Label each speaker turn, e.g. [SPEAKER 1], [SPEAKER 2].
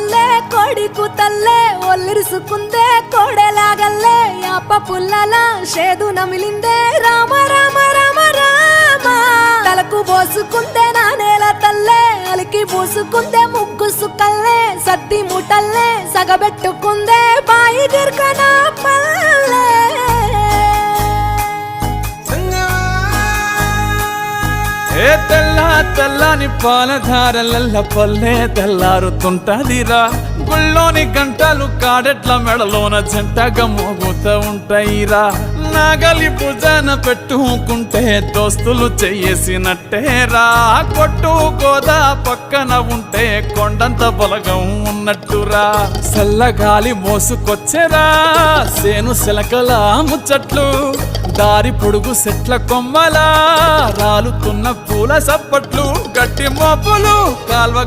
[SPEAKER 1] తల్లే కోడి కూతల్లే ఒల్లిరుసుకుందే కోడెలాగల్లే యాప పుల్లల షేదు నమిలిందే రామ రామ రామ రామ తలకు పోసుకుందే నా నేల తల్లే అలికి పూసుకుందే ముగ్గు సుక్కల్లే సద్ది ముటల్లే సగబెట్టుకుందే బాయి గిర్కన పల్లె
[SPEAKER 2] ఏ తెల్ల తెల్లని పాలధారలల్ల పల్లె తెల్లారుతుంటదిరా గుళ్ళోని గంటలు కాడెట్ల మెడలోన జంటగా మోగుతూ ఉంటాయిరా నాగలి భుజాన పెట్టుకుంటే దోస్తులు చెయ్యేసినట్టేరా కొట్టు గోదా పక్కన ఉంటే కొండంత బలగం ఉన్నట్టురా చల్లగాలి మోసుకొచ్చెరా సేను శిలకల ముచ్చట్లు దారి పొడుగు చెట్ల కొమ్మలా రాలుతున్న పూల సప్పట్లు గట్టి మోపులు కాల్వ